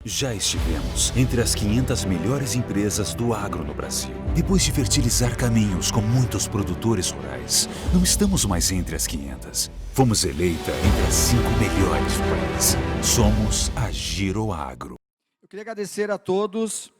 Já estivemos entre as 500 melhores empresas do agro no Brasil. Depois de fertilizar caminhos com muitos produtores rurais, não estamos mais entre as 500. Fomos eleita entre as 5 melhores do país. Somos a Giroagro. Eu queria agradecer a todos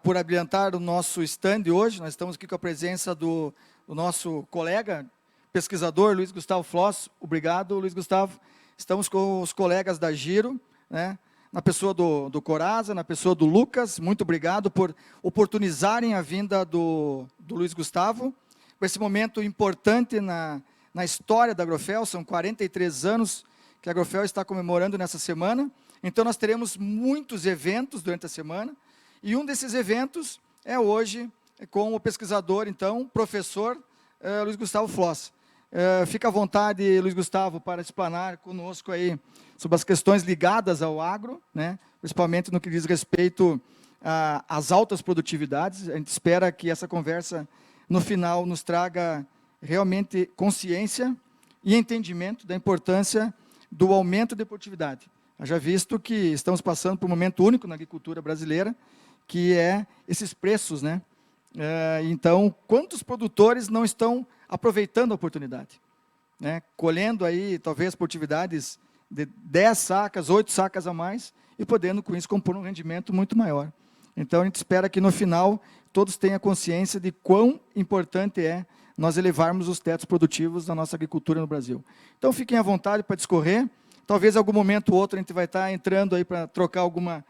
por habilitar o nosso stand hoje. Nós estamos aqui com a presença do nosso colega, pesquisador Luiz Gustavo Floss. Obrigado, Luiz Gustavo. Estamos com os colegas da Giro, né? Na pessoa do Coraza, na pessoa do Lucas. Muito obrigado por oportunizarem a vinda do Luiz Gustavo, por esse momento importante na história da Agrofel. São 43 anos que a Agrofel está comemorando nessa semana. Então, nós teremos muitos eventos durante a semana, e um desses eventos é hoje com o pesquisador, então, professor Luiz Gustavo Floss. Fica à vontade, Luiz Gustavo, para explanar conosco aí sobre as questões ligadas ao agro, né? Principalmente no que diz respeito às altas produtividades. A gente espera que essa conversa, no final, nos traga realmente consciência e entendimento da importância do aumento de produtividade. Já visto que estamos passando por um momento único na agricultura brasileira, que é esses preços, né? Então, quantos produtores não estão aproveitando a oportunidade, né? Colhendo aí, talvez, produtividades de 10 sacas, 8 sacas a mais, e podendo, com isso, compor um rendimento muito maior. Então, a gente espera que, no final, todos tenham consciência de quão importante é nós elevarmos os tetos produtivos da nossa agricultura no Brasil. Então, fiquem à vontade para discorrer. Talvez, em algum momento ou outro, a gente vai estar entrando aí para trocar alguma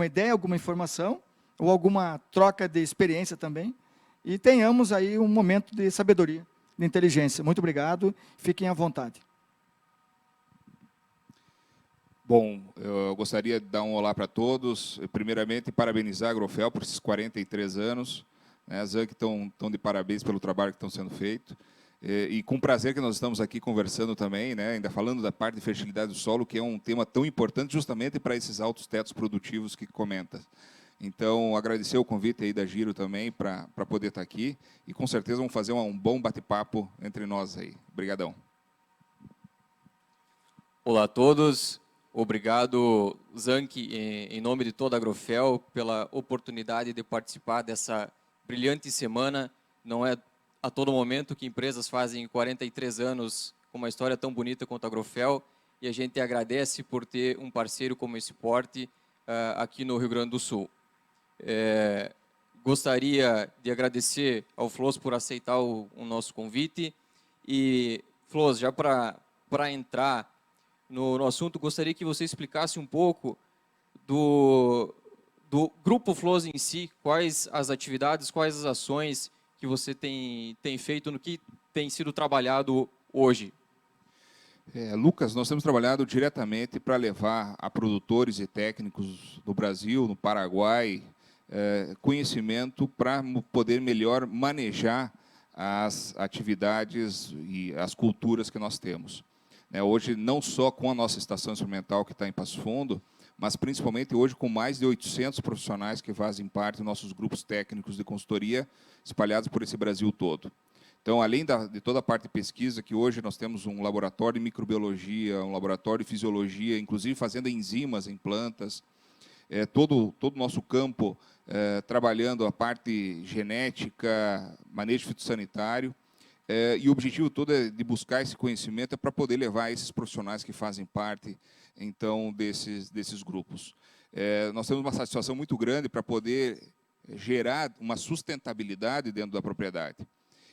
ideia, alguma informação, ou alguma troca de experiência também, e tenhamos aí um momento de sabedoria, de inteligência. Muito obrigado, fiquem à vontade. Bom, eu gostaria de dar um olá para todos. Primeiramente, parabenizar a Agrofel por esses 43 anos. As ZANC estão de parabéns pelo trabalho que estão sendo feito. E com prazer que nós estamos aqui conversando também, né, ainda falando da parte de fertilidade do solo, que é um tema tão importante justamente para esses altos tetos produtivos que comenta. Então, agradecer o convite aí da Giro também para poder estar aqui, e com certeza vamos fazer um bom bate-papo entre nós aí. Obrigadão. Olá a todos, obrigado, Zanck, em nome de toda a Agrofel, pela oportunidade de participar dessa brilhante semana. Não é a todo momento que empresas fazem 43 anos com uma história tão bonita quanto a Agrofel, e a gente agradece por ter um parceiro como esse porte aqui no Rio Grande do Sul. Gostaria de agradecer ao Floss por aceitar o nosso convite. E, Floss, já para entrar no assunto, gostaria que você explicasse um pouco do Grupo Floss em si, quais as atividades, quais as ações que você tem feito, no que tem sido trabalhado hoje. Lucas, nós temos trabalhado diretamente para levar a produtores e técnicos do Brasil, no Paraguai, conhecimento para poder melhor manejar as atividades e as culturas que nós temos. Hoje, não só com a nossa estação experimental que está em Passo Fundo, mas principalmente hoje com mais de 800 profissionais que fazem parte dos nossos grupos técnicos de consultoria espalhados por esse Brasil todo. Então, além de toda a parte de pesquisa, que hoje nós temos um laboratório de microbiologia, um laboratório de fisiologia, inclusive fazendo enzimas em plantas, todo o nosso campo trabalhando a parte genética, manejo fitossanitário, e o objetivo todo é de buscar esse conhecimento para poder levar esses profissionais que fazem parte, então, desses grupos. Nós temos uma satisfação muito grande para poder gerar uma sustentabilidade dentro da propriedade.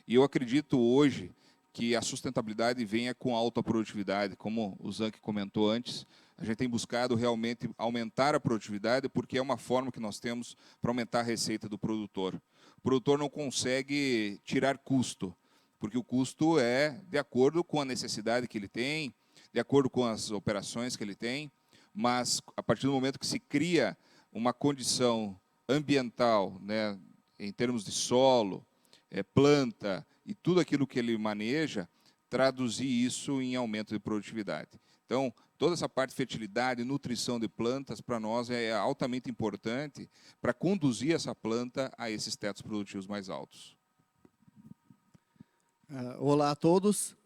E eu acredito hoje que a sustentabilidade venha com alta produtividade, como o Zanck comentou antes. A gente tem buscado realmente aumentar a produtividade, porque é uma forma que nós temos para aumentar a receita do produtor. O produtor não consegue tirar custo, porque o custo é de acordo com a necessidade que ele tem, de acordo com as operações que ele tem, mas a partir do momento que se cria uma condição ambiental, né, em termos de solo, planta e tudo aquilo que ele maneja, traduzir isso em aumento de produtividade. Então, toda essa parte de fertilidade, nutrição de plantas, para nós é altamente importante para conduzir essa planta a esses tetos produtivos mais altos. Olá a todos.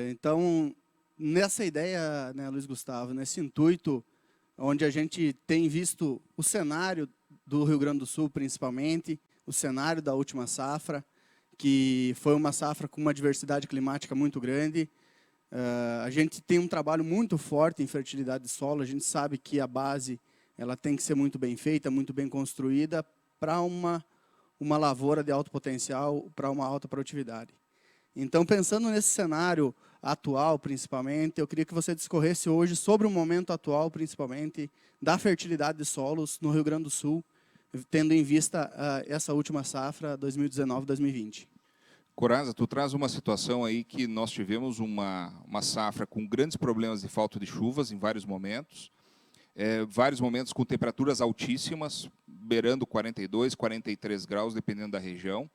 Então, nessa ideia, né, Luiz Gustavo, nesse intuito onde a gente tem visto o cenário do Rio Grande do Sul, principalmente, o cenário da última safra, que foi uma safra com uma diversidade climática muito grande. A gente tem um trabalho muito forte em fertilidade de solo, a gente sabe que a base ela tem que ser muito bem feita, muito bem construída, para uma lavoura de alto potencial, para uma alta produtividade. Então, pensando nesse cenário atual, principalmente, eu queria que você discorresse hoje sobre o momento atual, principalmente, da fertilidade de solos no Rio Grande do Sul, tendo em vista essa última safra, 2019-2020. Coraza, tu traz uma situação aí que nós tivemos uma safra com grandes problemas de falta de chuvas em vários momentos com temperaturas altíssimas, beirando 42, 43 graus, dependendo da região,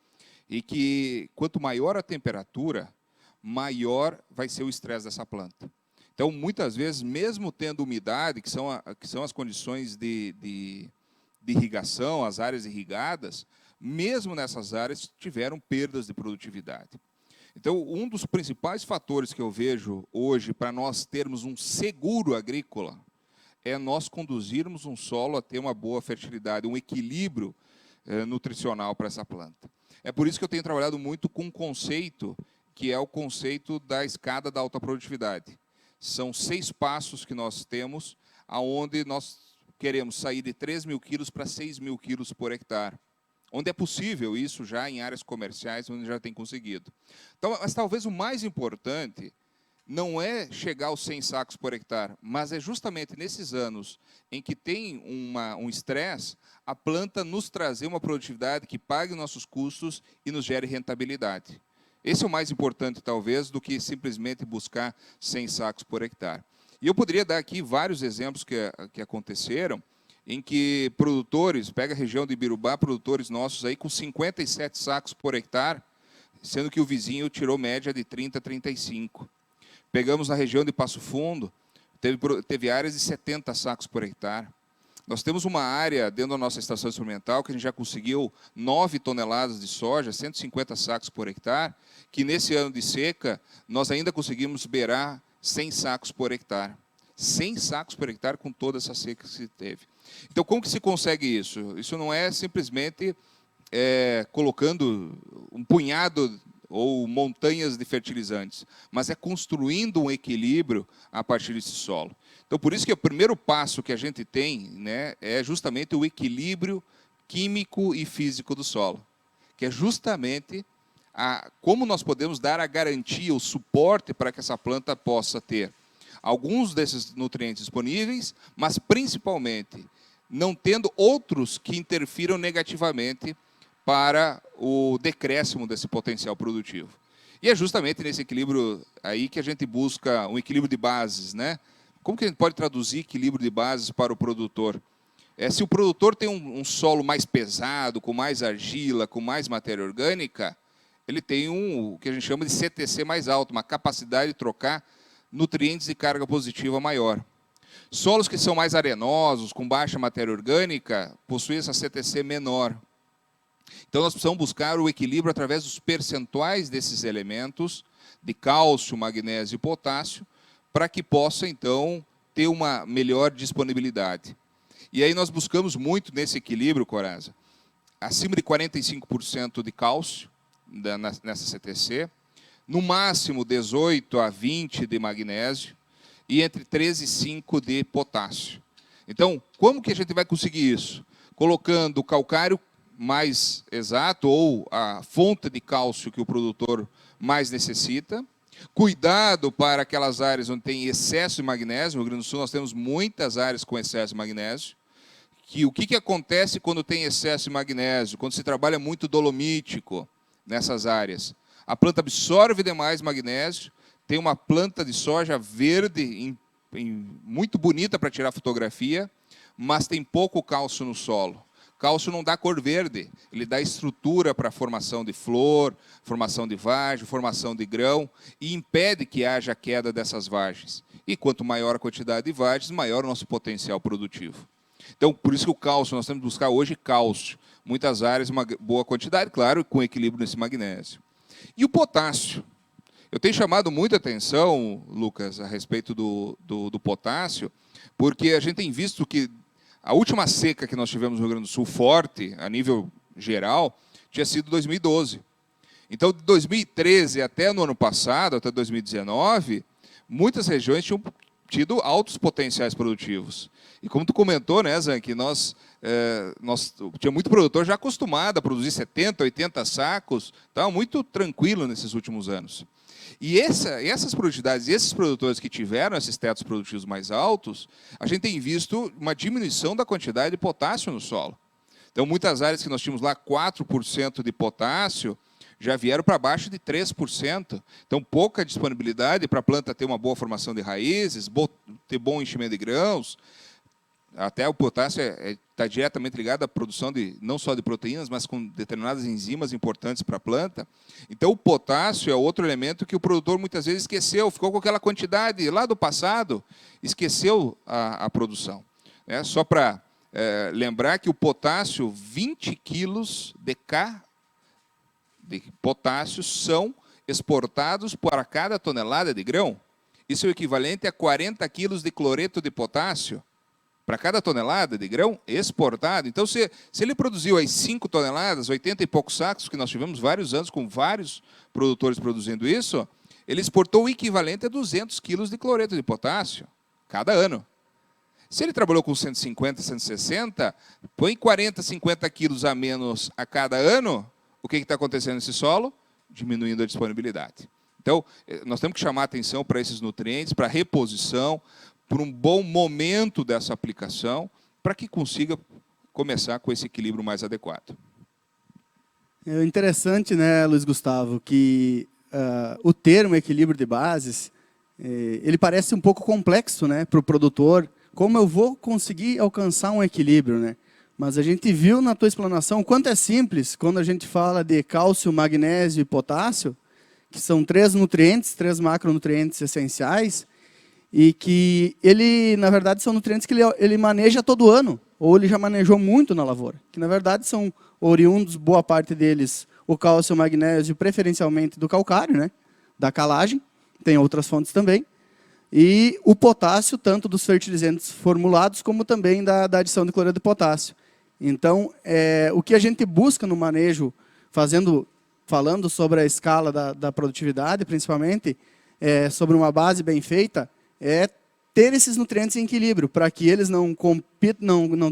e que quanto maior a temperatura, maior vai ser o estresse dessa planta. Então, muitas vezes, mesmo tendo umidade, que são as condições de irrigação, as áreas irrigadas, mesmo nessas áreas tiveram perdas de produtividade. Então, um dos principais fatores que eu vejo hoje para nós termos um seguro agrícola é nós conduzirmos um solo a ter uma boa fertilidade, um equilíbrio nutricional para essa planta. É por isso que eu tenho trabalhado muito com um conceito, que é o conceito da escada da alta produtividade. São 6 passos que nós temos, aonde nós queremos sair de 3.000 quilos para 6.000 quilos por hectare. Onde é possível isso já em áreas comerciais, onde já tem conseguido. Então, mas talvez o mais importante não é chegar aos 100 sacos por hectare, mas é justamente nesses anos em que tem um estresse, a planta nos trazer uma produtividade que pague nossos custos e nos gere rentabilidade. Esse é o mais importante, talvez, do que simplesmente buscar 100 sacos por hectare. E eu poderia dar aqui vários exemplos que aconteceram, em que produtores, pega a região de Ibirubá, produtores nossos aí com 57 sacos por hectare, sendo que o vizinho tirou média de 30 a 35. Pegamos na região de Passo Fundo, teve áreas de 70 sacos por hectare. Nós temos uma área dentro da nossa estação experimental que a gente já conseguiu 9 toneladas de soja, 150 sacos por hectare, que nesse ano de seca nós ainda conseguimos beirar 100 sacos por hectare. 100 sacos por hectare com toda essa seca que se teve. Então, como que se consegue isso? Isso não é simplesmente colocando um punhado ou montanhas de fertilizantes, mas é construindo um equilíbrio a partir desse solo. Então, por isso que o primeiro passo que a gente tem, né, é justamente o equilíbrio químico e físico do solo, que é justamente como nós podemos dar a garantia, o suporte para que essa planta possa ter alguns desses nutrientes disponíveis, mas principalmente não tendo outros que interfiram negativamente para o decréscimo desse potencial produtivo. E é justamente nesse equilíbrio aí que a gente busca um equilíbrio de bases, né? Como que a gente pode traduzir equilíbrio de bases para o produtor? Se o produtor tem um solo mais pesado, com mais argila, com mais matéria orgânica, ele tem o que a gente chama de CTC mais alto, uma capacidade de trocar nutrientes e carga positiva maior. Solos que são mais arenosos, com baixa matéria orgânica, possuem essa CTC menor. Então, nós precisamos buscar o equilíbrio através dos percentuais desses elementos, de cálcio, magnésio e potássio, para que possa, então, ter uma melhor disponibilidade. E aí nós buscamos muito nesse equilíbrio, Coraza, acima de 45% de cálcio nessa CTC, no máximo 18 a 20 de magnésio e entre 13 e 5 de potássio. Então, como que a gente vai conseguir isso? Colocando o calcário mais exato ou a fonte de cálcio que o produtor mais necessita, cuidado para aquelas áreas onde tem excesso de magnésio. No Rio Grande do Sul nós temos muitas áreas com excesso de magnésio. O que acontece quando tem excesso de magnésio? Quando se trabalha muito dolomítico nessas áreas. A planta absorve demais magnésio, tem uma planta de soja verde, muito bonita para tirar fotografia, mas tem pouco cálcio no solo. Cálcio não dá cor verde, ele dá estrutura para a formação de flor, formação de vagem, formação de grão, e impede que haja queda dessas vagens. E quanto maior a quantidade de vagens, maior o nosso potencial produtivo. Então, por isso que o cálcio, nós temos que buscar hoje cálcio. Muitas áreas, uma boa quantidade, claro, com equilíbrio nesse magnésio. E o potássio? Eu tenho chamado muita atenção, Lucas, a respeito do potássio, porque a gente tem visto que a última seca que nós tivemos no Rio Grande do Sul, forte, a nível geral, tinha sido 2012. Então, de 2013 até no ano passado, até 2019, muitas regiões tinham tido altos potenciais produtivos. E como tu comentou, né, Zan, que nós tinha muito produtor já acostumado a produzir 70, 80 sacos, estava muito tranquilo nesses últimos anos. E essas produtividades, e esses produtores que tiveram esses tetos produtivos mais altos, a gente tem visto uma diminuição da quantidade de potássio no solo. Então, muitas áreas que nós tínhamos lá 4% de potássio, já vieram para baixo de 3%. Então, pouca disponibilidade para a planta ter uma boa formação de raízes, ter bom enchimento de grãos. Até o potássio está diretamente ligado à produção não só de proteínas, mas com determinadas enzimas importantes para a planta. Então, o potássio é outro elemento que o produtor muitas vezes esqueceu, ficou com aquela quantidade lá do passado, esqueceu a produção. Só para lembrar que o potássio, 20 quilos de potássio são exportados para cada tonelada de grão. Isso é o equivalente a 40 quilos de cloreto de potássio para cada tonelada de grão exportado. Então, se ele produziu aí 5 toneladas, 80 e poucos sacos, que nós tivemos vários anos com vários produtores produzindo isso, ele exportou o equivalente a 200 quilos de cloreto de potássio cada ano. Se ele trabalhou com 150, 160, põe 40, 50 quilos a menos a cada ano, o que está acontecendo nesse solo? Diminuindo a disponibilidade. Então, nós temos que chamar atenção para esses nutrientes, para a reposição, para um bom momento dessa aplicação, para que consiga começar com esse equilíbrio mais adequado. É interessante, né, Luiz Gustavo, que o termo equilíbrio de bases, ele parece um pouco complexo, né, para o produtor. Como eu vou conseguir alcançar um equilíbrio, né? Mas a gente viu na tua explanação o quanto é simples quando a gente fala de cálcio, magnésio e potássio, que são 3 nutrientes, 3 macronutrientes essenciais, e que na verdade, são nutrientes que ele maneja todo ano, ou ele já manejou muito na lavoura, que na verdade são oriundos, boa parte deles, o cálcio, o magnésio, preferencialmente do calcário, né? Da calagem, tem outras fontes também, e o potássio, tanto dos fertilizantes formulados, como também da adição de cloreto de potássio. Então, o que a gente busca no manejo, falando sobre a escala da produtividade, principalmente, sobre uma base bem feita, é ter esses nutrientes em equilíbrio, para que eles não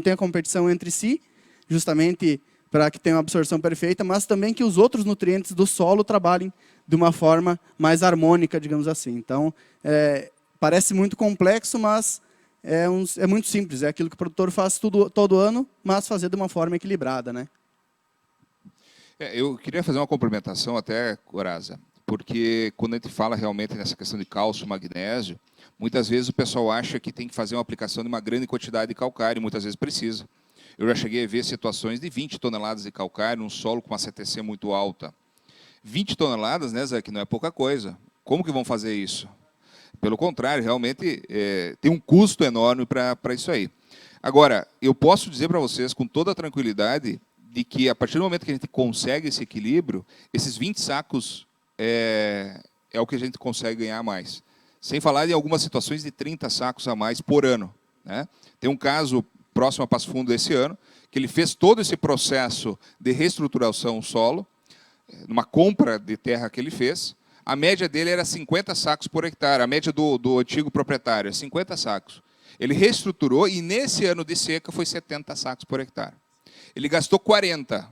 tenham competição entre si, justamente para que tenham uma absorção perfeita, mas também que os outros nutrientes do solo trabalhem de uma forma mais harmônica, digamos assim. Então, parece muito complexo, mas é muito simples. É aquilo que o produtor faz todo ano, mas fazer de uma forma equilibrada, né? Eu queria fazer uma complementação até, Coraza, porque quando a gente fala realmente nessa questão de cálcio, magnésio, muitas vezes o pessoal acha que tem que fazer uma aplicação de uma grande quantidade de calcário, e muitas vezes precisa. Eu já cheguei a ver situações de 20 toneladas de calcário num solo com uma CTC muito alta. 20 toneladas, né, Zé, que não é pouca coisa. Como que vão fazer isso? Pelo contrário, realmente tem um custo enorme para isso aí. Agora, eu posso dizer para vocês com toda a tranquilidade de que a partir do momento que a gente consegue esse equilíbrio, esses 20 sacos é o que a gente consegue ganhar mais. Sem falar em algumas situações de 30 sacos a mais por ano, né? Tem um caso próximo a Passo Fundo esse ano, que ele fez todo esse processo de reestruturação do solo, numa compra de terra que ele fez. A média dele era 50 sacos por hectare, a média do antigo proprietário é 50 sacos. Ele reestruturou e nesse ano de seca foi 70 sacos por hectare. Ele gastou 40.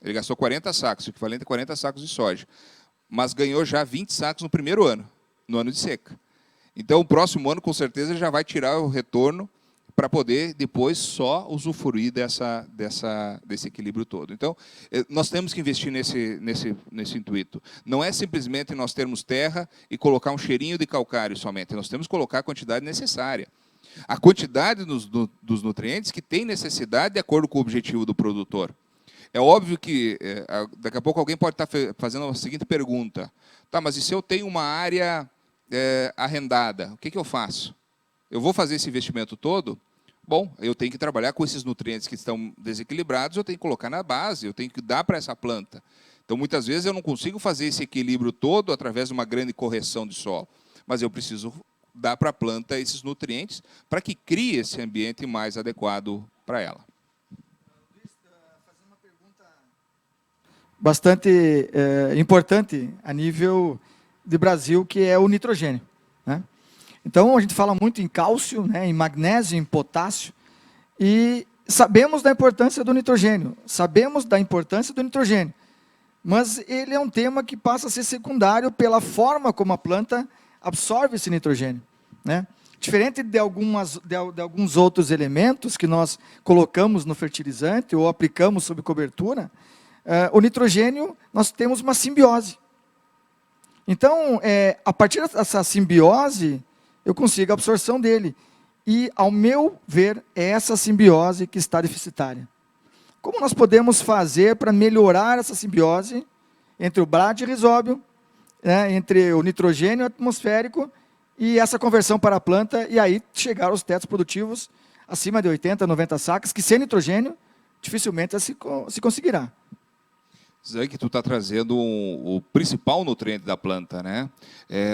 Ele gastou 40 sacos, equivalente a 40 sacos de soja. Mas ganhou já 20 sacos no primeiro ano, no ano de seca. Então, o próximo ano, com certeza, já vai tirar o retorno para poder depois só usufruir desse equilíbrio todo. Então, nós temos que investir nesse intuito. Não é simplesmente nós termos terra e colocar um cheirinho de calcário somente. Nós temos que colocar a quantidade necessária. A quantidade dos nutrientes que tem necessidade de acordo com o objetivo do produtor. É óbvio que daqui a pouco alguém pode estar fazendo a seguinte pergunta. Tá, mas e se eu tenho uma área arrendada? O que eu faço? Eu vou fazer esse investimento todo? Bom, eu tenho que trabalhar com esses nutrientes que estão desequilibrados, eu tenho que colocar na base, eu tenho que dar para essa planta. Então, muitas vezes, eu não consigo fazer esse equilíbrio todo através de uma grande correção de solo, mas eu preciso dar para a planta esses nutrientes para que crie esse ambiente mais adequado para ela. Bastante importante a nível de Brasil, que é o nitrogênio, né? Então, a gente fala muito em cálcio, né, em magnésio, em potássio, e sabemos da importância do nitrogênio, mas ele é um tema que passa a ser secundário pela forma como a planta absorve esse nitrogênio, né? Diferente de alguns outros elementos que nós colocamos no fertilizante ou aplicamos sob cobertura, o nitrogênio, nós temos uma simbiose. Então, a partir dessa simbiose, eu consigo a absorção dele. E, ao meu ver, é essa simbiose que está deficitária. Como nós podemos fazer para melhorar essa simbiose entre o bradyrhizóbio, né, entre o nitrogênio atmosférico e essa conversão para a planta, e aí chegar aos tetos produtivos acima de 80, 90 sacas, que sem nitrogênio dificilmente se conseguirá. Zé, que tu está trazendo o principal nutriente da planta, né?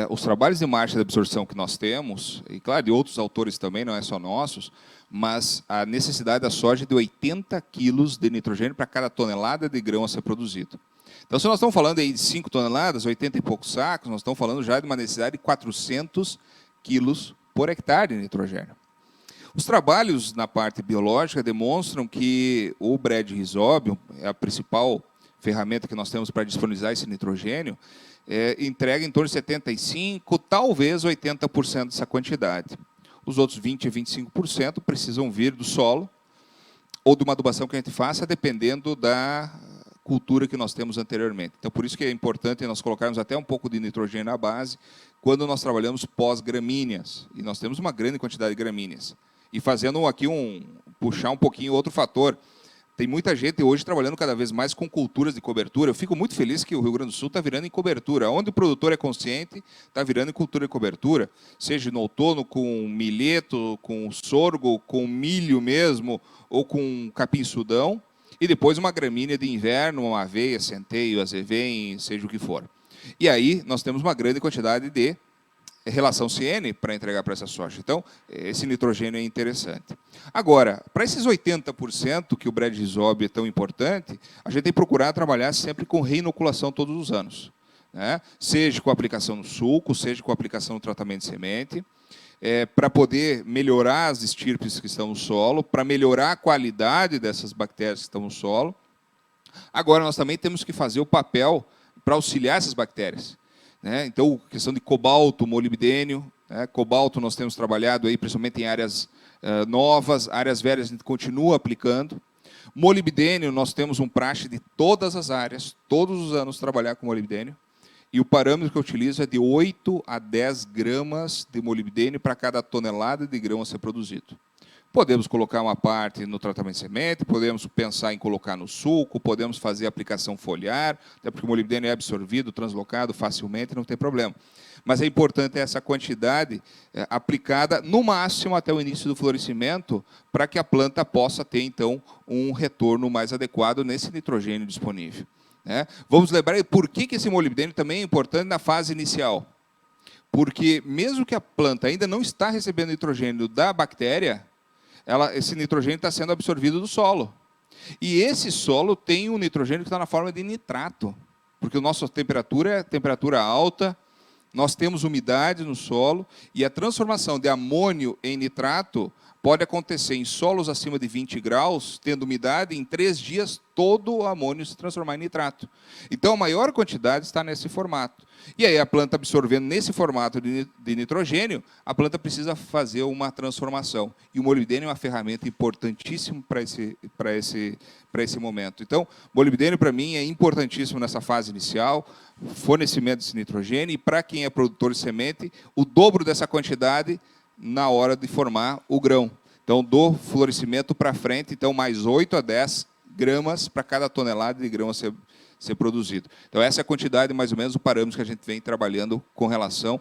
Os trabalhos de marcha de absorção que nós temos, e claro, de outros autores também, não é só nossos, mas a necessidade da soja é de 80 quilos de nitrogênio para cada tonelada de grão a ser produzido. Então, se nós estamos falando aí de 5 toneladas, 80 e poucos sacos, nós estamos falando já de uma necessidade de 400 quilos por hectare de nitrogênio. Os trabalhos na parte biológica demonstram que o bradyrhizóbio é a principal ferramenta que nós temos para disponibilizar esse nitrogênio, entrega em torno de 75%, talvez 80% dessa quantidade. Os outros 20% a 25% precisam vir do solo ou de uma adubação que a gente faça, dependendo da cultura que nós temos anteriormente. Então, por isso que é importante nós colocarmos até um pouco de nitrogênio na base, quando nós trabalhamos pós-gramíneas. E nós temos uma grande quantidade de gramíneas. E fazendo aqui puxar um pouquinho outro fator, tem muita gente hoje trabalhando cada vez mais com culturas de cobertura. Eu fico muito feliz que o Rio Grande do Sul está virando em cobertura. Onde o produtor é consciente, está virando em cultura de cobertura. Seja no outono com milheto, com sorgo, com milho mesmo, ou com capim-sudão. E depois uma gramínea de inverno, uma aveia, centeio, azevém, seja o que for. E aí nós temos uma grande quantidade de relação CN para entregar para essa soja. Então, esse nitrogênio é interessante. Agora, para esses 80% que o bradyrhizóbio é tão importante, a gente tem que procurar trabalhar sempre com reinoculação todos os anos, né? Seja com a aplicação no sulco, seja com a aplicação no tratamento de semente, para poder melhorar as estirpes que estão no solo, para melhorar a qualidade dessas bactérias que estão no solo. Agora, nós também temos que fazer o papel para auxiliar essas bactérias, né? Então, questão de cobalto, molibdênio, né? Cobalto nós temos trabalhado aí, principalmente em áreas novas, áreas velhas a gente continua aplicando. Molibdênio, nós temos um praxe de todas as áreas, todos os anos trabalhar com molibdênio, e o parâmetro que eu utilizo é de 8 a 10 gramas de molibdênio para cada tonelada de grão a ser produzido. Podemos colocar uma parte no tratamento de semente, podemos pensar em colocar no sulco, podemos fazer aplicação foliar, até porque o molibdênio é absorvido, translocado facilmente, não tem problema. Mas é importante essa quantidade aplicada no máximo até o início do florescimento, para que a planta possa ter, então, um retorno mais adequado nesse nitrogênio disponível, né? Vamos lembrar por que esse molibdênio também é importante na fase inicial. Porque mesmo que a planta ainda não está recebendo nitrogênio da bactéria, esse nitrogênio está sendo absorvido do solo. E esse solo tem um nitrogênio que está na forma de nitrato, porque a nossa temperatura é temperatura alta, nós temos umidade no solo, e a transformação de amônio em nitrato pode acontecer em solos acima de 20 graus, tendo umidade, em 3 dias todo o amônio se transformar em nitrato. Então, a maior quantidade está nesse formato. E aí, a planta absorvendo nesse formato de nitrogênio, a planta precisa fazer uma transformação. E o molibdênio é uma ferramenta importantíssima para esse momento. Então, o molibdênio, para mim, é importantíssimo nessa fase inicial, fornecimento desse nitrogênio, e para quem é produtor de semente, o dobro dessa quantidade na hora de formar o grão. Então, do florescimento para frente, então, mais 8 a 10 gramas para cada tonelada de grão a ser produzido. Então, essa é a quantidade, mais ou menos, o parâmetro que a gente vem trabalhando com relação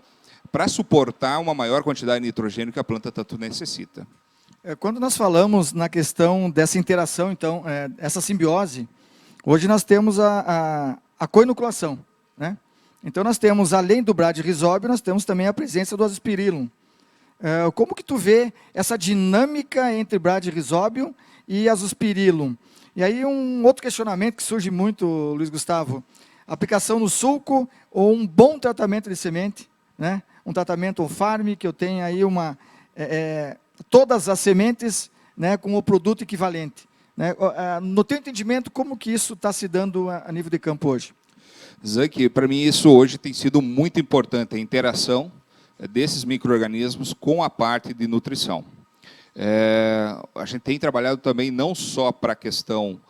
para suportar uma maior quantidade de nitrogênio que a planta tanto necessita. Quando nós falamos na questão dessa interação, então, essa simbiose, hoje nós temos a coinoculação, né? Então, nós temos, além do bradyrhizóbio, nós temos também a presença do azospirillum, Como que tu vê essa dinâmica entre Bradyrhizobium e Azospirillum? E aí um outro questionamento que surge muito, Luiz Gustavo, aplicação no sulco ou um bom tratamento de semente, né? Um tratamento on-farm, que eu tenha aí todas as sementes, né, com o produto equivalente. Né? No teu entendimento, como que isso está se dando a nível de campo hoje? Zanck, para mim isso hoje tem sido muito importante, a interação desses micro-organismos com a parte de nutrição. A gente tem trabalhado também não só para a questão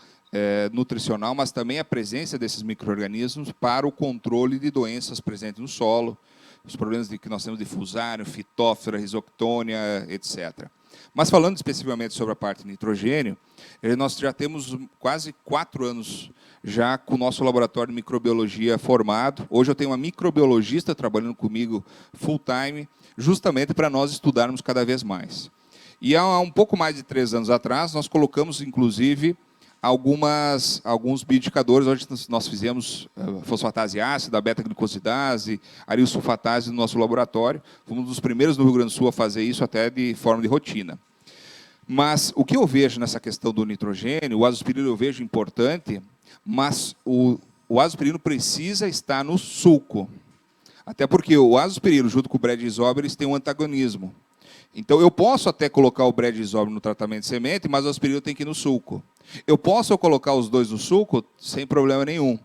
nutricional, mas também a presença desses micro-organismos para o controle de doenças presentes no solo, os problemas que nós temos de fusário, fitóftora, risoctônia, etc. Mas falando especificamente sobre a parte de nitrogênio, nós já temos quase 4 anos já com o nosso laboratório de microbiologia formado. Hoje eu tenho uma microbiologista trabalhando comigo full time, justamente para nós estudarmos cada vez mais. E há um pouco mais de 3 anos atrás, nós colocamos, inclusive, alguns bioindicadores. Hoje nós fizemos fosfatase ácida, beta-glicosidase, arilsulfatase no nosso laboratório. Fomos um dos primeiros no Rio Grande do Sul a fazer isso até de forma de rotina. Mas o que eu vejo nessa questão do nitrogênio, o azospirilo eu vejo importante, mas o azospirilo precisa estar no sulco. Até porque o azospirilo, junto com o Bradyrhizobium, eles têm um antagonismo. Então, eu posso até colocar o Bradyrhizobium no tratamento de semente, mas o azospirilo tem que ir no sulco. Eu posso colocar os dois no sulco sem problema nenhum.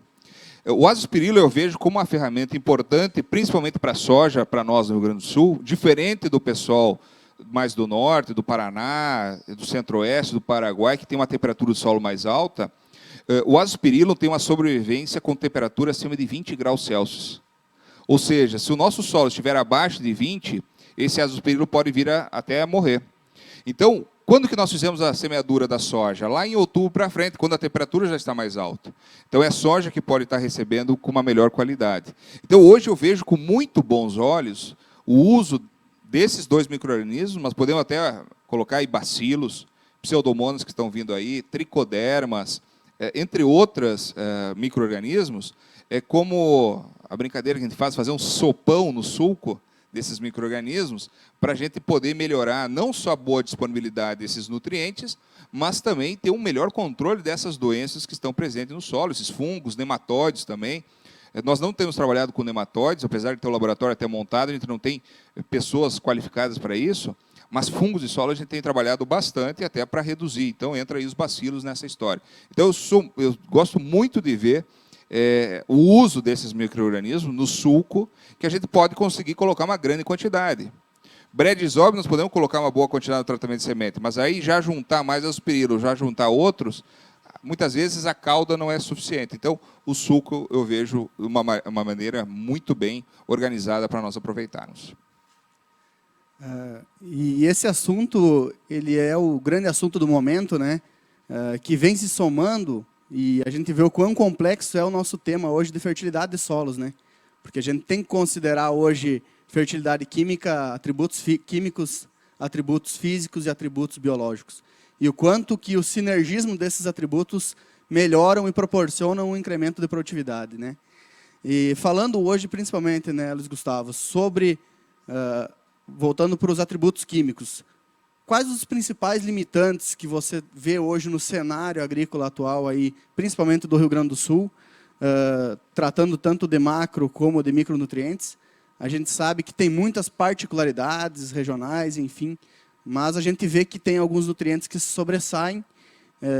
O azospirilo eu vejo como uma ferramenta importante, principalmente para a soja, para nós no Rio Grande do Sul, diferente do pessoal mais do norte, do Paraná, do centro-oeste, do Paraguai, que tem uma temperatura do solo mais alta. O azospirilo tem uma sobrevivência com temperatura acima de 20 graus Celsius. Ou seja, se o nosso solo estiver abaixo de 20, esse azospirilo pode vir até a morrer. Então, quando que nós fizemos a semeadura da soja? Lá em outubro para frente, quando a temperatura já está mais alta. Então, é soja que pode estar recebendo com uma melhor qualidade. Então, hoje eu vejo com muito bons olhos o uso desses 2 micro-organismos, mas podemos até colocar aí bacilos, pseudomonas que estão vindo aí, tricodermas, entre outros micro-organismos, como a brincadeira que a gente faz, fazer um sopão no sulco desses micro-organismos, para a gente poder melhorar não só a boa disponibilidade desses nutrientes, mas também ter um melhor controle dessas doenças que estão presentes no solo, esses fungos, nematóides também. Nós não temos trabalhado com nematóides, apesar de ter um laboratório até montado, a gente não tem pessoas qualificadas para isso, mas fungos de solo a gente tem trabalhado bastante até para reduzir. Então, entra aí os bacilos nessa história. Então, eu gosto muito de ver o uso desses micro-organismos no sulco, que a gente pode conseguir colocar uma grande quantidade. Bradyrhizobium, nós podemos colocar uma boa quantidade no tratamento de semente, mas aí já juntar mais azospirilo, já juntar outros, muitas vezes a cauda não é suficiente. Então, o sulco eu vejo uma maneira muito bem organizada para nós aproveitarmos. E esse assunto, ele é o grande assunto do momento, né? Que vem se somando, e a gente vê o quão complexo é o nosso tema hoje de fertilidade de solos, né? Porque a gente tem que considerar hoje fertilidade química, atributos químicos, atributos físicos e atributos biológicos. E o quanto que o sinergismo desses atributos melhoram e proporcionam um incremento de produtividade, né? E falando hoje, principalmente, né, Luiz Gustavo, sobre, voltando para os atributos químicos, quais os principais limitantes que você vê hoje no cenário agrícola atual, aí, principalmente do Rio Grande do Sul, tratando tanto de macro como de micronutrientes? A gente sabe que tem muitas particularidades regionais, enfim, mas a gente vê que tem alguns nutrientes que se sobressaem,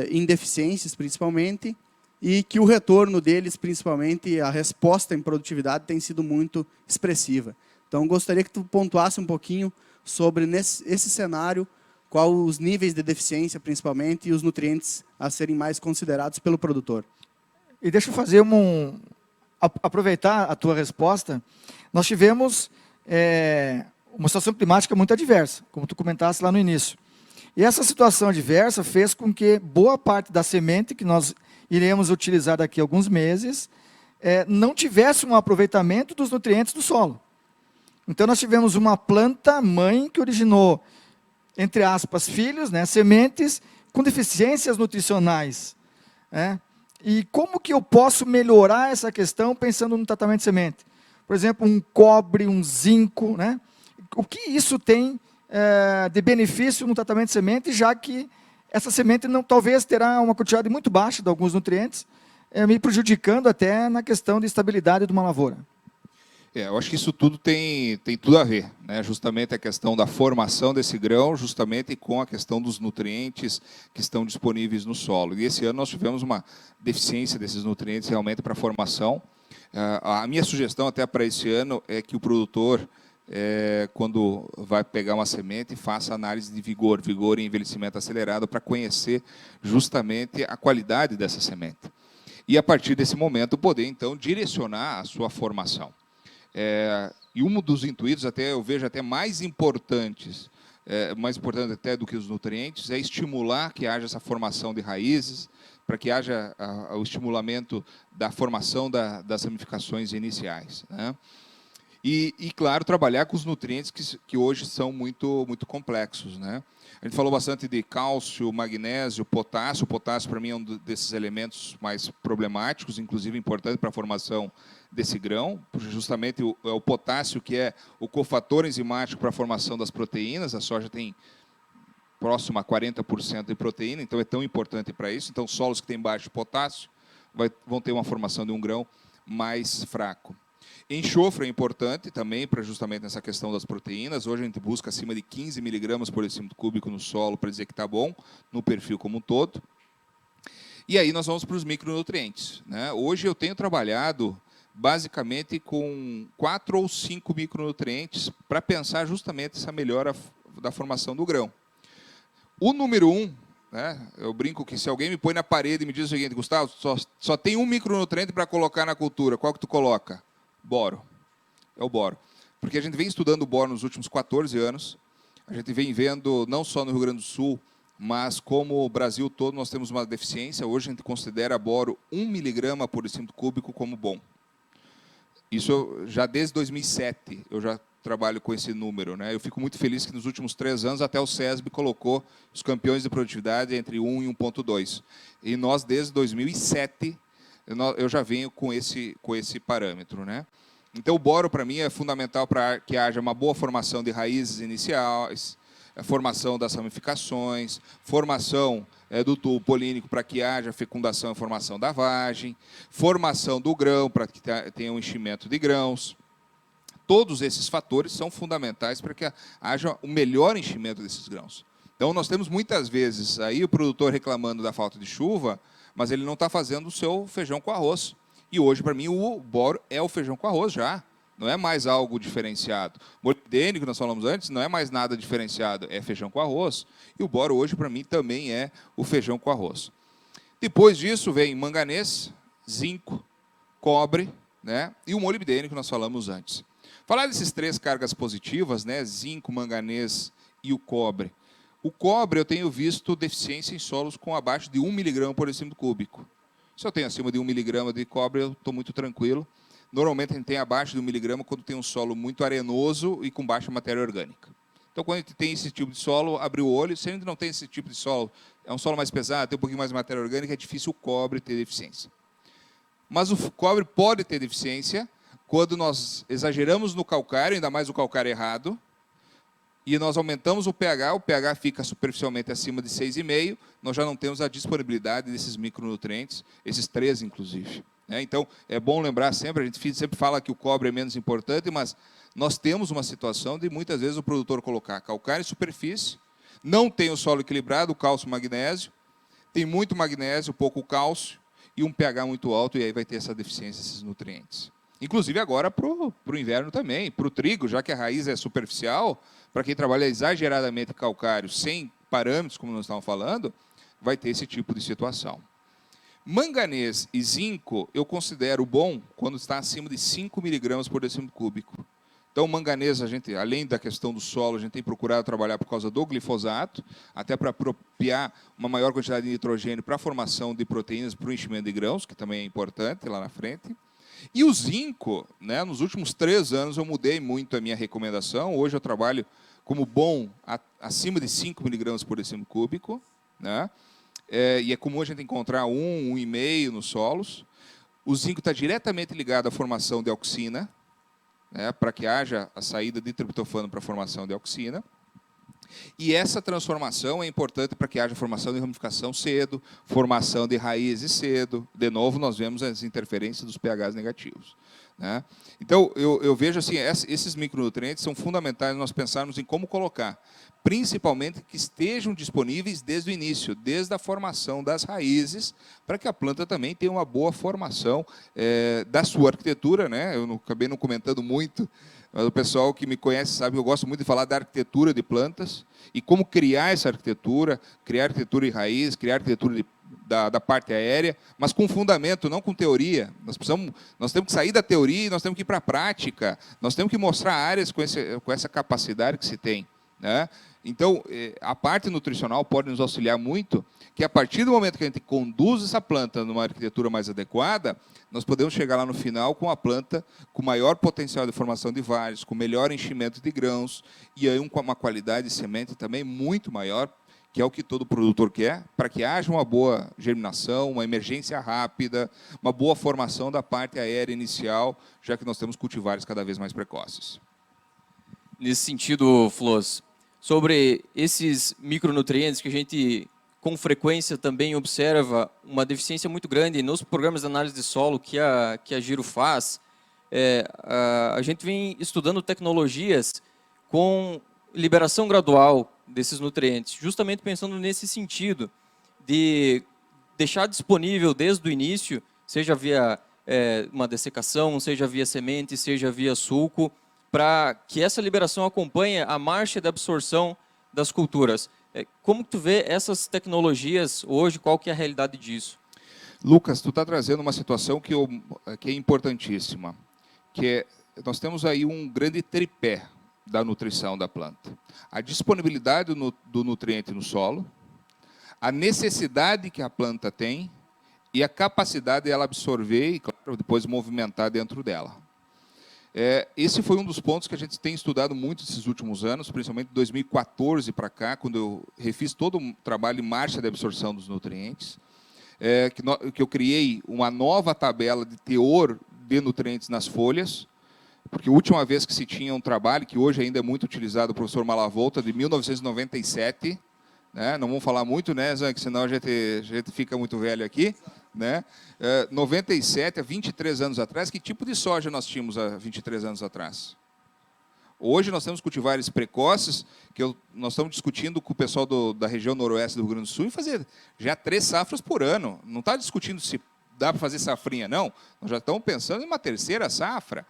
em deficiências principalmente, e que o retorno deles, principalmente a resposta em produtividade, tem sido muito expressiva. Então, gostaria que tu pontuasse um pouquinho sobre esse cenário, quais os níveis de deficiência, principalmente, e os nutrientes a serem mais considerados pelo produtor. E deixa eu fazer aproveitar a tua resposta. Nós tivemos uma situação climática muito adversa, como tu comentaste lá no início. E essa situação adversa fez com que boa parte da semente que nós iremos utilizar daqui a alguns meses não tivesse um aproveitamento dos nutrientes do solo. Então, nós tivemos uma planta-mãe que originou, entre aspas, filhos, né, sementes com deficiências nutricionais. E como que eu posso melhorar essa questão pensando no tratamento de semente? Por exemplo, um cobre, um zinco, né? O que isso tem de benefício no tratamento de semente, já que essa semente talvez terá uma quantidade muito baixa de alguns nutrientes, me prejudicando até na questão de estabilidade de uma lavoura. Eu acho que isso tudo tem tudo a ver, né? Justamente a questão da formação desse grão, justamente com a questão dos nutrientes que estão disponíveis no solo. E esse ano nós tivemos uma deficiência desses nutrientes realmente para a formação. A minha sugestão até para esse ano é que o produtor, quando vai pegar uma semente, faça análise de vigor e envelhecimento acelerado, para conhecer justamente a qualidade dessa semente. E, a partir desse momento, poder, então, direcionar a sua formação. E um dos intuitos, até eu vejo até mais importante até do que os nutrientes, é estimular que haja essa formação de raízes, para que haja o estimulamento da formação das ramificações iniciais, né? E, claro, trabalhar com os nutrientes que hoje são muito complexos, né? A gente falou bastante de cálcio, magnésio, potássio. O potássio, para mim, é um desses elementos mais problemáticos, inclusive importante para a formação desse grão, porque justamente é o potássio que é o cofator enzimático para a formação das proteínas. A soja tem próximo a 40% de proteína, então é tão importante para isso. Então, solos que têm baixo potássio vão ter uma formação de um grão mais fraco. Enxofre é importante também para justamente nessa questão das proteínas. Hoje a gente busca acima de 15 miligramas por decímetro cúbico no solo para dizer que está bom, no perfil como um todo. E aí nós vamos para os micronutrientes, né? Hoje eu tenho trabalhado basicamente com 4 ou 5 micronutrientes para pensar justamente essa melhora da formação do grão. O número 1, né, eu brinco que se alguém me põe na parede e me diz o seguinte: Gustavo, só tem um micronutriente para colocar na cultura, qual que tu coloca? Boro. É o boro. Porque a gente vem estudando o boro nos últimos 14 anos, a gente vem vendo, não só no Rio Grande do Sul, mas como o Brasil todo nós temos uma deficiência. Hoje a gente considera boro 1 miligrama por decímetro cúbico como bom. Isso já desde 2007 eu já trabalho com esse número, né? Eu fico muito feliz que nos últimos 3 anos até o SESB colocou os campeões de produtividade entre 1 e 1,2. E nós, desde 2007, eu já venho com esse parâmetro, né? Então, o boro, para mim, é fundamental para que haja uma boa formação de raízes iniciais, a formação das ramificações, formação do tubo polínico para que haja fecundação e formação da vagem, formação do grão para que tenha um enchimento de grãos. Todos esses fatores são fundamentais para que haja o melhor enchimento desses grãos. Então, nós temos muitas vezes aí o produtor reclamando da falta de chuva, mas ele não está fazendo o seu feijão com arroz. E hoje, para mim, o boro é o feijão com arroz já. Não é mais algo diferenciado. O molibdênio, que nós falamos antes, não é mais nada diferenciado, é feijão com arroz. E o boro hoje, para mim, também é o feijão com arroz. Depois disso, vem manganês, zinco, cobre, né, e o molibdênio, que nós falamos antes. Falar desses 3 cargas positivas, né, zinco, manganês e o cobre. O cobre eu tenho visto deficiência em solos com abaixo de 1 miligrama por decímetro cúbico. Se eu tenho acima de 1 miligrama de cobre, eu estou muito tranquilo. Normalmente a gente tem abaixo de 1 miligrama quando tem um solo muito arenoso e com baixa matéria orgânica. Então, quando a gente tem esse tipo de solo, abre o olho. Se a gente não tem esse tipo de solo, é um solo mais pesado, tem um pouquinho mais de matéria orgânica, é difícil o cobre ter deficiência. Mas o cobre pode ter deficiência quando nós exageramos no calcário, ainda mais o calcário errado, e nós aumentamos o pH fica superficialmente acima de 6,5, nós já não temos a disponibilidade desses micronutrientes, esses 3 inclusive. Então, é bom lembrar sempre, a gente sempre fala que o cobre é menos importante, mas nós temos uma situação de muitas vezes o produtor colocar calcário em superfície, não tem o solo equilibrado, o cálcio e magnésio, tem muito magnésio, pouco cálcio, e um pH muito alto, e aí vai ter essa deficiência desses nutrientes. Inclusive agora para o inverno também, para o trigo, já que a raiz é superficial, para quem trabalha exageradamente calcário, sem parâmetros, como nós estávamos falando, vai ter esse tipo de situação. Manganês e zinco eu considero bom quando está acima de 5 miligramas por decímetro cúbico. Então, manganês, a gente, além da questão do solo, a gente tem procurado trabalhar por causa do glifosato, até para apropriar uma maior quantidade de nitrogênio para a formação de proteínas para o enchimento de grãos, que também é importante lá na frente. E o zinco, né, nos últimos 3 anos eu mudei muito a minha recomendação. Hoje eu trabalho como bom acima de 5 miligramas por decímetro cúbico, né? E é comum a gente encontrar 1,5 nos solos. O zinco está diretamente ligado à formação de auxina, né, para que haja a saída de triptofano para a formação de auxina. E essa transformação é importante para que haja formação de ramificação cedo, formação de raízes cedo. De novo, nós vemos as interferências dos pHs negativos, né? Então, eu vejo assim, esses micronutrientes são fundamentais nós pensarmos em como colocar, principalmente que estejam disponíveis desde o início, desde a formação das raízes, para que a planta também tenha uma boa formação da sua arquitetura, né? Eu acabei não comentando muito, mas o pessoal que me conhece sabe que eu gosto muito de falar da arquitetura de plantas e como criar essa arquitetura, criar arquitetura de raiz, criar arquitetura da parte aérea, mas com fundamento, não com teoria. Nós temos que sair da teoria e nós temos que ir para a prática. Nós temos que mostrar áreas com essa capacidade que se tem, né? Então, a parte nutricional pode nos auxiliar muito, que a partir do momento que a gente conduz essa planta numa arquitetura mais adequada, nós podemos chegar lá no final com a planta com maior potencial de formação de vários, com melhor enchimento de grãos, e aí com uma qualidade de semente também muito maior, que é o que todo produtor quer, para que haja uma boa germinação, uma emergência rápida, uma boa formação da parte aérea inicial, já que nós temos cultivares cada vez mais precoces. Nesse sentido, Floss, sobre esses micronutrientes que a gente com frequência também observa uma deficiência muito grande nos programas de análise de solo que a Giro faz, a gente vem estudando tecnologias com liberação gradual desses nutrientes, justamente pensando nesse sentido de deixar disponível desde o início, seja via uma dessecação, seja via semente, seja via sulco, para que essa liberação acompanhe a marcha de absorção das culturas. Como tu vê essas tecnologias hoje, qual que é a realidade disso? Lucas, tu está trazendo uma situação que é importantíssima, que nós temos aí um grande tripé da nutrição da planta. A disponibilidade do nutriente no solo, a necessidade que a planta tem e a capacidade dela absorver e, claro, depois movimentar dentro dela. Esse foi um dos pontos que a gente tem estudado muito esses últimos anos, principalmente de 2014 para cá, quando eu refiz todo o trabalho em marcha de absorção dos nutrientes, que eu criei uma nova tabela de teor de nutrientes nas folhas, porque a última vez que se tinha um trabalho, que hoje ainda é muito utilizado, o professor Malavolta, de 1997, né? Não vamos falar muito, né, Zan, que senão a gente fica muito velho aqui, né? 97, há 23 anos atrás, que tipo de soja nós tínhamos há 23 anos atrás? Hoje nós temos cultivares precoces, que nós estamos discutindo com o pessoal da região noroeste do Rio Grande do Sul, e fazer já 3 safras por ano. Não está discutindo se dá para fazer safrinha, não. Nós já estamos pensando em uma 3ª safra.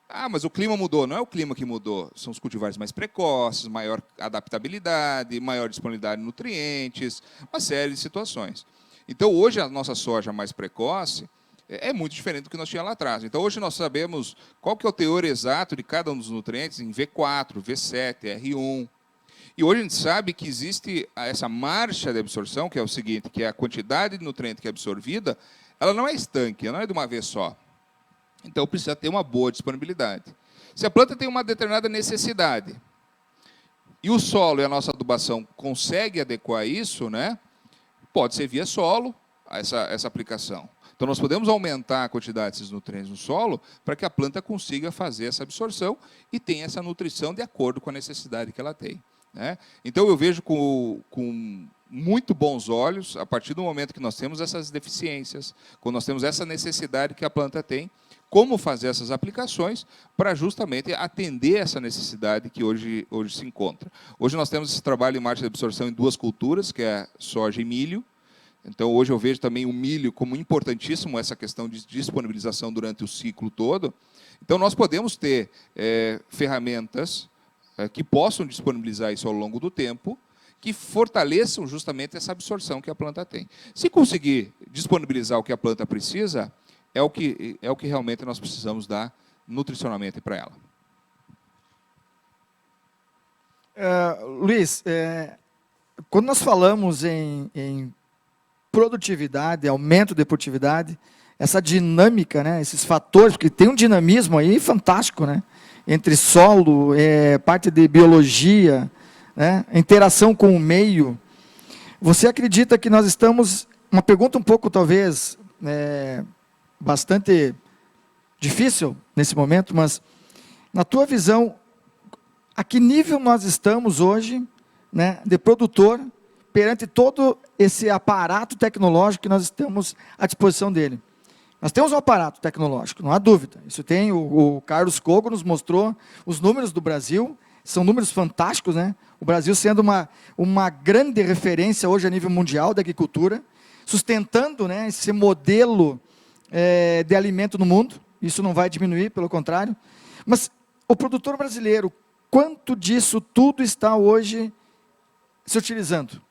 Ah, mas o clima mudou. Não é o clima que mudou, são os cultivares mais precoces, maior adaptabilidade, maior disponibilidade de nutrientes, uma série de situações. Então, hoje, a nossa soja mais precoce é muito diferente do que nós tínhamos lá atrás. Então, hoje nós sabemos qual que é o teor exato de cada um dos nutrientes em V4, V7, R1. E hoje a gente sabe que existe essa marcha de absorção, que é o seguinte, que é a quantidade de nutriente que é absorvida, ela não é estanque, ela não é de uma vez só. Então, precisa ter uma boa disponibilidade. Se a planta tem uma determinada necessidade, e o solo e a nossa adubação conseguem adequar isso, né, pode ser via solo essa aplicação. Então, nós podemos aumentar a quantidade desses nutrientes no solo para que a planta consiga fazer essa absorção e tenha essa nutrição de acordo com a necessidade que ela tem, né? Então, eu vejo com muito bons olhos, a partir do momento que nós temos essas deficiências, quando nós temos essa necessidade que a planta tem, como fazer essas aplicações para justamente atender essa necessidade que hoje se encontra. Hoje nós temos esse trabalho em marcha de absorção em 2 culturas, que é soja e milho. Então, hoje eu vejo também o milho como importantíssimo, essa questão de disponibilização durante o ciclo todo. Então, nós podemos ter ferramentas que possam disponibilizar isso ao longo do tempo, que fortaleçam justamente essa absorção que a planta tem. Se conseguir disponibilizar o que a planta precisa, é o que realmente nós precisamos dar nutricionalmente para ela. Luiz, quando nós falamos em produtividade, aumento de produtividade, essa dinâmica, né, esses fatores, porque tem um dinamismo aí fantástico, né, entre solo, parte de biologia, né, interação com o meio. Você acredita que nós estamos, uma pergunta um pouco talvez bastante difícil nesse momento, mas na tua visão, a que nível nós estamos hoje né, de produtor perante todo esse aparato tecnológico que nós temos à disposição dele. Nós temos um aparato tecnológico, não há dúvida. Isso tem, o Carlos Cogo nos mostrou os números do Brasil, são números fantásticos, né? O Brasil sendo uma grande referência hoje a nível mundial da agricultura, sustentando, né, esse modelo de alimento no mundo. Isso não vai diminuir, pelo contrário. Mas o produtor brasileiro, quanto disso tudo está hoje se utilizando?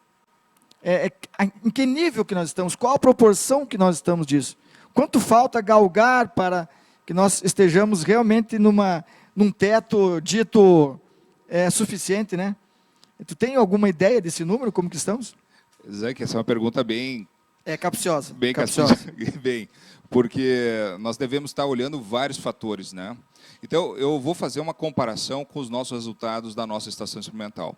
Em que nível que nós estamos? Qual a proporção que nós estamos disso? Quanto falta galgar para que nós estejamos realmente num teto dito suficiente, né? Tu tem alguma ideia desse número, como que estamos? Zé, que essa é uma pergunta bem... capciosa. Bem capciosa. Bem, porque nós devemos estar olhando vários fatores, né? Então, eu vou fazer uma comparação com os nossos resultados da nossa estação experimental.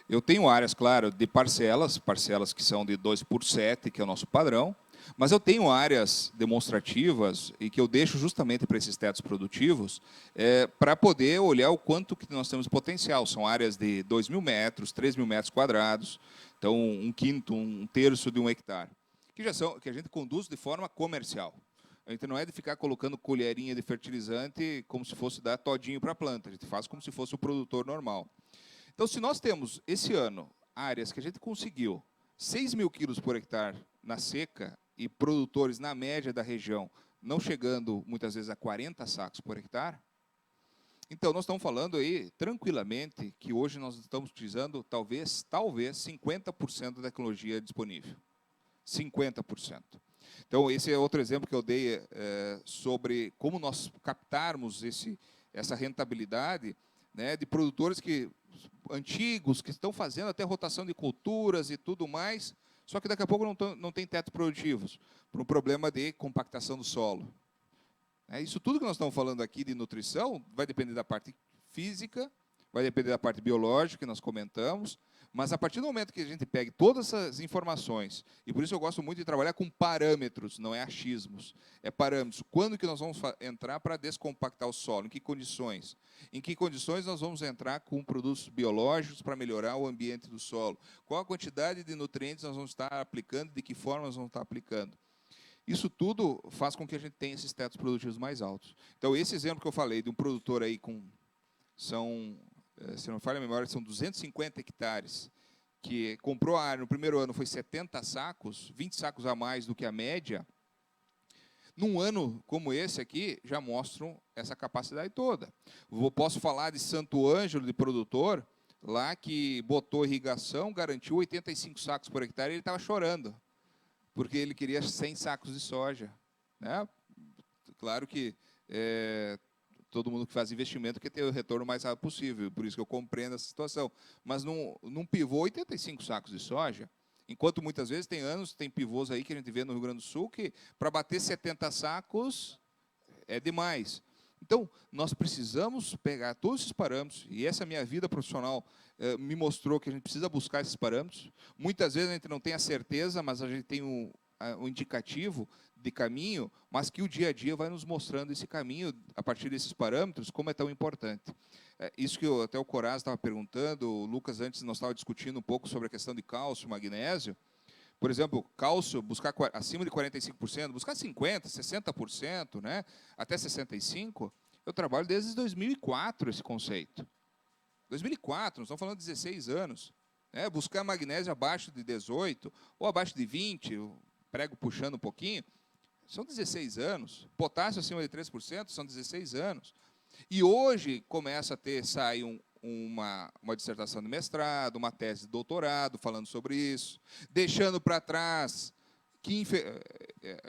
Eu tenho áreas, claro, de parcelas que são de 2/7, que é o nosso padrão, mas eu tenho áreas demonstrativas e que eu deixo justamente para esses tetos produtivos para poder olhar o quanto que nós temos de potencial. São áreas de 2.000 metros, 3.000 metros quadrados, então um quinto, um terço de 1 hectare, que a gente conduz de forma comercial. A gente não é de ficar colocando colherinha de fertilizante como se fosse dar todinho para a planta, a gente faz como se fosse o produtor normal. Então, se nós temos, esse ano, áreas que a gente conseguiu 6.000 quilos por hectare na seca e produtores, na média da região, não chegando, muitas vezes, a 40 sacos por hectare, então, nós estamos falando aí, tranquilamente, que hoje nós estamos utilizando, talvez 50% da tecnologia disponível. 50%. Então, esse é outro exemplo que eu dei sobre como nós captarmos essa rentabilidade, né, de produtores antigos, que estão fazendo até rotação de culturas e tudo mais, só que daqui a pouco não tem teto produtivos, por um problema de compactação do solo. Isso tudo que nós estamos falando aqui de nutrição vai depender da parte física, vai depender da parte biológica que nós comentamos, mas a partir do momento que a gente pegue todas essas informações, e por isso eu gosto muito de trabalhar com parâmetros, não é achismos, é parâmetros. Quando que nós vamos entrar para descompactar o solo? Em que condições? Em que condições nós vamos entrar com produtos biológicos para melhorar o ambiente do solo? Qual a quantidade de nutrientes nós vamos estar aplicando, de que forma nós vamos estar aplicando? Isso tudo faz com que a gente tenha esses tetos produtivos mais altos. Então, esse exemplo que eu falei de um produtor aí se não me falha a memória, são 250 hectares, que comprou a área no primeiro ano, foi 70 sacos, 20 sacos a mais do que a média. Num ano como esse aqui, já mostram essa capacidade toda. Posso falar de Santo Ângelo, de produtor, lá que botou irrigação, garantiu 85 sacos por hectare, e ele estava chorando, porque ele queria 100 sacos de soja, né? Claro que todo mundo que faz investimento quer ter o retorno mais rápido possível, por isso que eu compreendo essa situação. Mas num pivô, 85 sacos de soja, enquanto muitas vezes tem pivôs aí que a gente vê no Rio Grande do Sul que para bater 70 sacos é demais. Então, nós precisamos pegar todos esses parâmetros, e essa minha vida profissional me mostrou que a gente precisa buscar esses parâmetros. Muitas vezes a gente não tem a certeza, mas a gente tem um indicativo de caminho, mas que o dia a dia vai nos mostrando esse caminho, a partir desses parâmetros, como é tão importante. Isso que até o Coraz estava perguntando, o Lucas antes nós estávamos discutindo um pouco sobre a questão de cálcio, magnésio. Por exemplo, cálcio, buscar acima de 45%, buscar 50%, 60%, né, até 65%, eu trabalho desde 2004 esse conceito. 2004, nós estamos falando de 16 anos. Buscar magnésio abaixo de 18, ou abaixo de 20, eu prego puxando um pouquinho, são 16 anos. Potássio acima de 3%, são 16 anos. E hoje começa a sai uma dissertação de mestrado, uma tese de doutorado falando sobre isso, deixando para trás,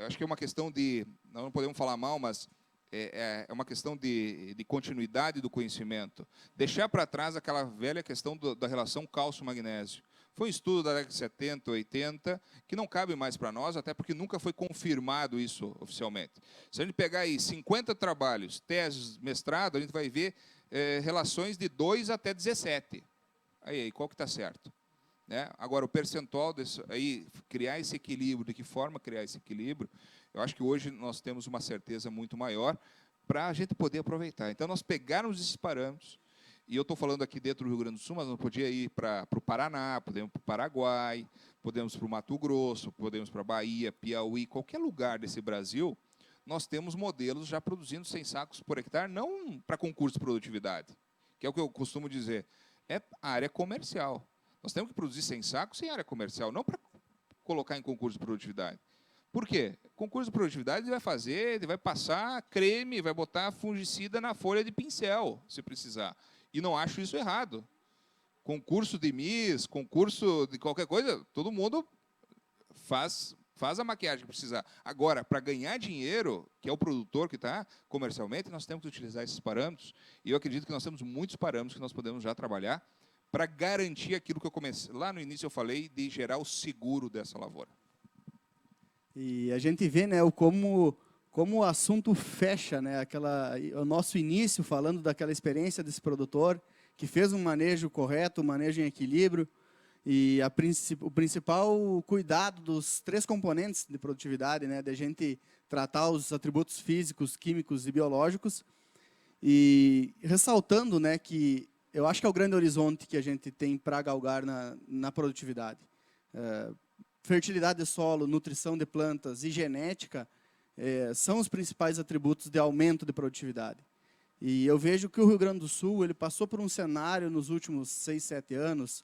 acho que é uma questão de, não podemos falar mal, mas é uma questão de continuidade do conhecimento. Deixar para trás aquela velha questão da relação cálcio-magnésio. Foi um estudo da década de 70, 80, que não cabe mais para nós, até porque nunca foi confirmado isso oficialmente. Se a gente pegar aí 50 trabalhos, teses, mestrado, a gente vai ver relações de 2 até 17. Aí qual que está certo? Agora, o percentual, criar esse equilíbrio, de que forma criar esse equilíbrio, eu acho que hoje nós temos uma certeza muito maior para a gente poder aproveitar. Então, nós pegarmos esses parâmetros, E eu estou falando aqui dentro do Rio Grande do Sul, mas não podia ir para o Paraná, podemos para o Paraguai, podemos para o Mato Grosso, podemos para a Bahia, Piauí, qualquer lugar desse Brasil, nós temos modelos já produzindo 100 sacos por hectare, não para concurso de produtividade, que é o que eu costumo dizer, é área comercial. Nós temos que produzir 100 sacos em área comercial, não para colocar em concurso de produtividade. Por quê? Concurso de produtividade ele vai passar creme, vai botar fungicida na folha de pincel, se precisar. E não acho isso errado. Concurso de Miss, concurso de qualquer coisa, todo mundo faz a maquiagem que precisar. Agora, para ganhar dinheiro, que é o produtor que está comercialmente, nós temos que utilizar esses parâmetros. E eu acredito que nós temos muitos parâmetros que nós podemos já trabalhar para garantir aquilo que eu comecei. Lá no início eu falei de gerar o seguro dessa lavoura. E a gente vê, né, como o assunto fecha, né, o nosso início falando daquela experiência desse produtor que fez um manejo correto, um manejo em equilíbrio, e o principal cuidado dos 3 componentes de produtividade, né, de a gente tratar os atributos físicos, químicos e biológicos, e ressaltando, né, que eu acho que é o grande horizonte que a gente tem para galgar na produtividade. Fertilidade de solo, nutrição de plantas e genética são os principais atributos de aumento de produtividade. E eu vejo que o Rio Grande do Sul ele passou por um cenário nos últimos 6, 7 anos,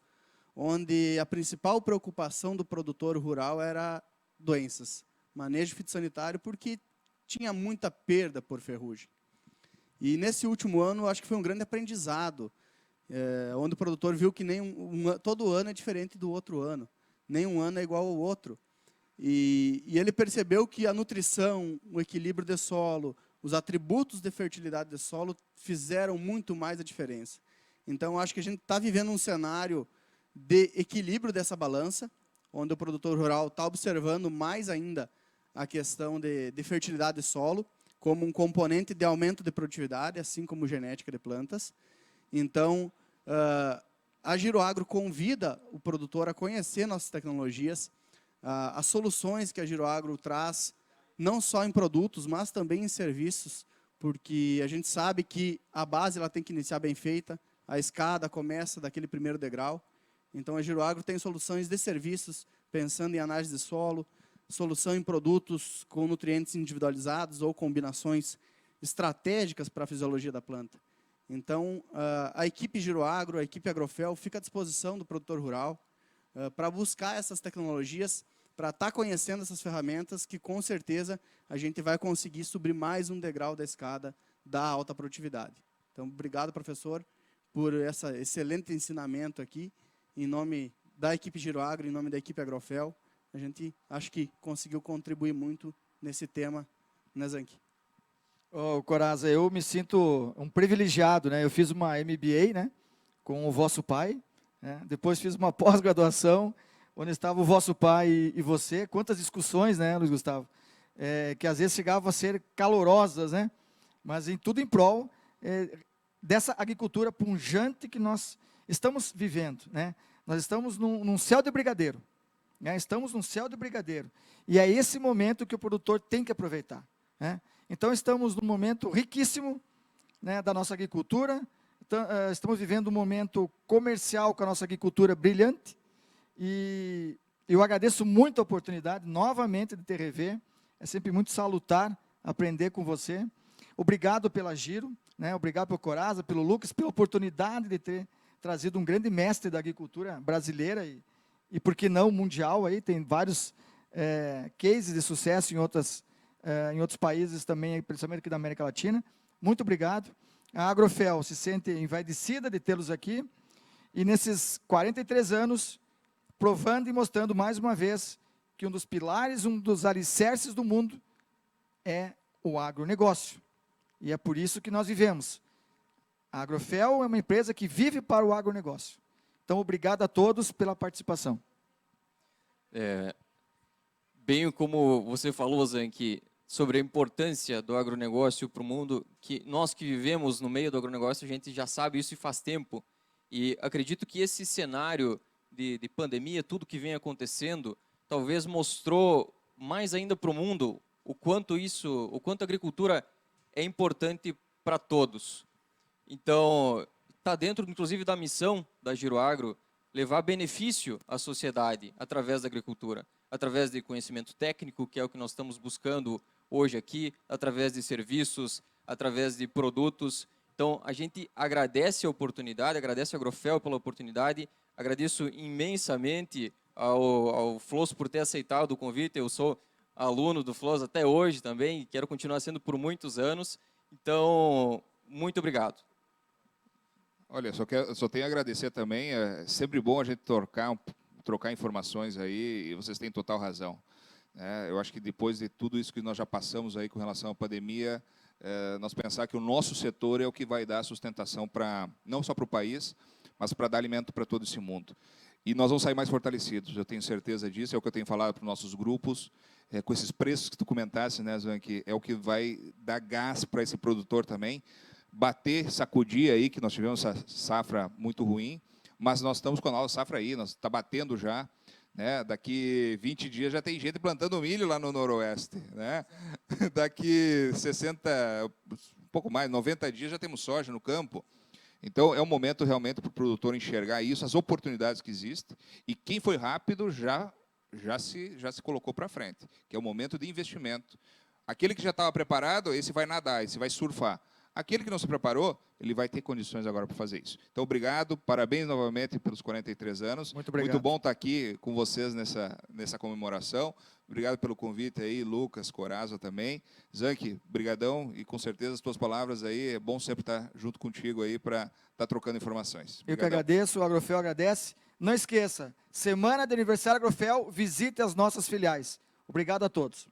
onde a principal preocupação do produtor rural era doenças, manejo fitossanitário, porque tinha muita perda por ferrugem. E nesse último ano, acho que foi um grande aprendizado, onde o produtor viu que todo ano é diferente do outro ano. Nenhum ano é igual ao outro. E ele percebeu que a nutrição, o equilíbrio de solo, os atributos de fertilidade de solo fizeram muito mais a diferença. Então, acho que a gente está vivendo um cenário de equilíbrio dessa balança, onde o produtor rural está observando mais ainda a questão de fertilidade de solo, como um componente de aumento de produtividade, assim como genética de plantas. Então, a Giroagro convida o produtor a conhecer nossas tecnologias, as soluções que a Giroagro traz, não só em produtos, mas também em serviços, porque a gente sabe que a base ela tem que iniciar bem feita, a escada começa daquele primeiro degrau. Então, a Giroagro tem soluções de serviços, pensando em análise de solo, solução em produtos com nutrientes individualizados ou combinações estratégicas para a fisiologia da planta. Então, a equipe Giroagro, a equipe Agrofel, fica à disposição do produtor rural para buscar essas tecnologias, para estar conhecendo essas ferramentas que, com certeza, a gente vai conseguir subir mais um degrau da escada da alta produtividade. Então, obrigado, professor, por esse excelente ensinamento aqui, em nome da equipe Giroagro, em nome da equipe Agrofel. A gente, acho que, conseguiu contribuir muito nesse tema, né, Zanchi? Coraza, eu me sinto um privilegiado, né? Eu fiz uma MBA, né, com o vosso pai, né? Depois fiz uma pós-graduação, onde estava o vosso pai e você. Quantas discussões, né, Luiz Gustavo? Que às vezes chegavam a ser calorosas, né? Mas em tudo em prol dessa agricultura pujante que nós estamos vivendo, né? Nós estamos num céu de brigadeiro, né? Estamos num céu de brigadeiro. E é esse momento que o produtor tem que aproveitar, né? Então, estamos num momento riquíssimo, né, da nossa agricultura. Então, estamos vivendo um momento comercial com a nossa agricultura brilhante. E eu agradeço muito a oportunidade, novamente, de TRV. É sempre muito salutar aprender com você. Obrigado pela Giro, né, obrigado pelo Coraza, pelo Lucas, pela oportunidade de ter trazido um grande mestre da agricultura brasileira e por que não, mundial. Aí, tem vários cases de sucesso em outros países também, principalmente aqui da América Latina. Muito obrigado. A Agrofel se sente envaidecida de tê-los aqui, e nesses 43 anos, provando e mostrando mais uma vez que um dos pilares, um dos alicerces do mundo é o agronegócio. E é por isso que nós vivemos. A Agrofel é uma empresa que vive para o agronegócio. Então, obrigado a todos pela participação. Bem como você falou, Zanchi, sobre a importância do agronegócio para o mundo, que nós que vivemos no meio do agronegócio, a gente já sabe isso e faz tempo. E acredito que esse cenário de pandemia, tudo que vem acontecendo, talvez mostrou mais ainda para o mundo o quanto a agricultura é importante para todos. Então, está dentro, inclusive, da missão da Giroagro, levar benefício à sociedade através da agricultura, através de conhecimento técnico, que é o que nós estamos buscando hoje aqui, através de serviços, através de produtos. Então, a gente agradece a oportunidade, agradece a Agrofel pela oportunidade, agradeço imensamente ao Floss por ter aceitado o convite. Eu sou aluno do Floss até hoje também, e quero continuar sendo por muitos anos. Então, muito obrigado. Olha, só tenho a agradecer também. É sempre bom a gente trocar informações aí, e vocês têm total razão. Eu acho que depois de tudo isso que nós já passamos aí com relação à pandemia, nós pensar que o nosso setor é o que vai dar sustentação não só para o país, mas para dar alimento para todo esse mundo. E nós vamos sair mais fortalecidos, eu tenho certeza disso, é o que eu tenho falado para os nossos grupos, com esses preços que tu comentaste, né, Zanchi, é o que vai dar gás para esse produtor também, sacudir aí, que nós tivemos essa safra muito ruim, mas nós estamos com a nova safra aí, nós está batendo já, né? Daqui 20 dias já tem gente plantando milho lá no Noroeste, né? Daqui 60, um pouco mais, 90 dias já temos soja no campo. Então, é um momento realmente para o produtor enxergar isso, as oportunidades que existem, e quem foi rápido já se colocou para frente, que é o momento de investimento. Aquele que já estava preparado, esse vai nadar, esse vai surfar. Aquele que não se preparou, ele vai ter condições agora para fazer isso. Então, obrigado, parabéns novamente pelos 43 anos. Muito obrigado. Muito bom estar aqui com vocês nessa comemoração. Obrigado pelo convite aí, Lucas, Coraza também. Zanchi, brigadão, e com certeza as tuas palavras aí, é bom sempre estar junto contigo aí para estar trocando informações. Eu que agradeço, o Agrofel agradece. Não esqueça, semana de aniversário Agrofel, visite as nossas filiais. Obrigado a todos.